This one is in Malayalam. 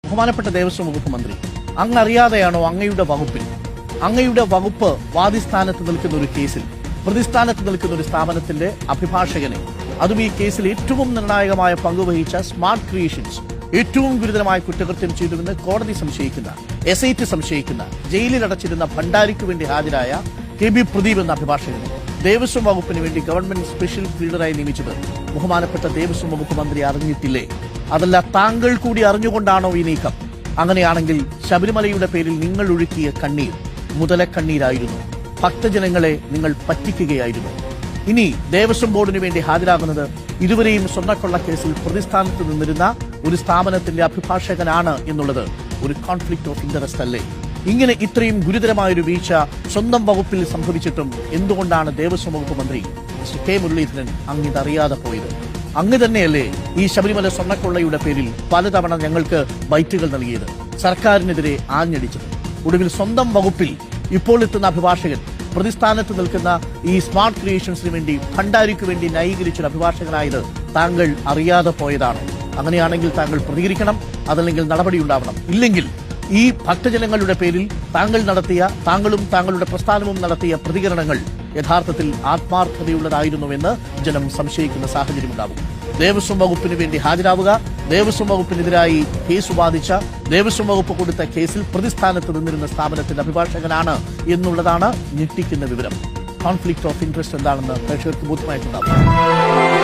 ബഹുമാനപ്പെട്ട ദേവസ്വം വകുപ്പ് മന്ത്രി, അങ്ങറിയാതെയാണോ അങ്ങയുടെ വകുപ്പ് വാദിസ്ഥാനത്ത് നിൽക്കുന്ന ഒരു കേസിൽ, പ്രതിസ്ഥാനത്ത് നിൽക്കുന്ന ഒരു സ്ഥാപനത്തിന്റെ അഭിഭാഷകനെ, അതും ഈ കേസിൽ ഏറ്റവും നിർണായകമായ പങ്കുവഹിച്ച സ്മാർട്ട് ക്രിയേഷൻസ് ഏറ്റവും ഗുരുതരമായ കുറ്റകൃത്യം ചെയ്തുവെന്ന് കോടതി സംശയിക്കുന്ന, SIT സംശയിക്കുന്ന, ജയിലിൽ അടച്ചിരുന്ന ഭണ്ഡാരിക്ക് വേണ്ടി ഹാജരായ KB പ്രദീപ് എന്ന അഭിഭാഷകനെ ദേവസ്വം വകുപ്പിന് വേണ്ടി ഗവൺമെന്റ് സ്പെഷ്യൽ പ്ലീഡറായി നിയമിച്ചത് ബഹുമാനപ്പെട്ട ദേവസ്വം വകുപ്പ് മന്ത്രി അറിഞ്ഞിട്ടില്ലേ? അതല്ല താങ്കൾ കൂടി അറിഞ്ഞുകൊണ്ടാണോ ഈ നീക്കം? അങ്ങനെയാണെങ്കിൽ ശബരിമലയുടെ പേരിൽ നിങ്ങൾ ഒഴുക്കിയ കണ്ണീർ മുതലക്കണ്ണീരായിരുന്നു. ഭക്തജനങ്ങളെ നിങ്ങൾ പറ്റിക്കുകയായിരുന്നു. ഇനി ദേവസ്വം ബോർഡിന് വേണ്ടി ഹാജരാകുന്നത് ഇതുവരെയും സ്വർണ്ണക്കൊള്ള കേസിൽ പ്രതിസ്ഥാനത്ത് നിന്നിരുന്ന ഒരു സ്ഥാപനത്തിന്റെ അഭിഭാഷകനാണ് എന്നുള്ളത് ഒരു കോൺഫ്ലിക്ട് ഓഫ് ഇന്ററസ്റ്റ് അല്ലേ? ഇങ്ങനെ ഇത്രയും ഗുരുതരമായൊരു വീഴ്ച സ്വന്തം വകുപ്പിൽ സംഭവിച്ചിട്ടും എന്തുകൊണ്ടാണ് ദേവസ്വം വകുപ്പ് മന്ത്രി K. മുരളീധരൻ അങ്ങിതറിയാതെ പോയത്? അങ്ങ് തന്നെയല്ലേ ഈ ശബരിമല സ്വർണ്ണക്കൊള്ളയുടെ പേരിൽ പലതവണ ഞങ്ങൾക്ക് ബൈറ്റുകൾ നൽകിയത്, സർക്കാരിനെതിരെ ആഞ്ഞടിച്ചത്? ഒടുവിൽ സ്വന്തം വകുപ്പിൽ ഇപ്പോൾ എത്തുന്ന അഭിഭാഷകൻ പ്രതിസ്ഥാനത്ത് നിൽക്കുന്ന ഈ സ്മാർട്ട് ക്രിയേഷൻസിന് വേണ്ടി ഭണ്ഡാരിക്ക് വേണ്ടി ന്യായീകരിച്ചൊരു അഭിഭാഷകനായത് താങ്കൾ അറിയാതെ പോയതാണ്. അങ്ങനെയാണെങ്കിൽ താങ്കൾ പ്രതികരിക്കണം, അതല്ലെങ്കിൽ നടപടിയുണ്ടാവണം. ഇല്ലെങ്കിൽ ഈ ഭക്തജനങ്ങളുടെ പേരിൽ താങ്കളും താങ്കളുടെ പ്രസ്ഥാനവും നടത്തിയ പ്രതികരണങ്ങൾ യഥാർത്ഥത്തിൽ ആത്മാർത്ഥതയുള്ളതായിരുന്നുവെന്ന് ജനം സംശയിക്കുന്ന സാഹചര്യമുണ്ടാകും. ദേവസ്വം വകുപ്പിന് വേണ്ടി ഹാജരാവുക, ദേവസ്വം വകുപ്പിനെതിരായി കേസ് വാദിച്ച, ദേവസ്വം വകുപ്പ് കൊടുത്ത കേസിൽ പ്രതിസ്ഥാനത്ത് നിന്നിരുന്ന സ്ഥാപനത്തിന്റെ അഭിഭാഷകനാണ് എന്നുള്ളതാണ് ഞെട്ടിക്കുന്ന വിവരം. കോൺഫ്ലിക്ട് ഓഫ് ഇൻട്രസ്റ്റ് എന്താണെന്ന് പ്രേക്ഷകർക്ക് ബോധ്യമായിട്ടുണ്ടാവും.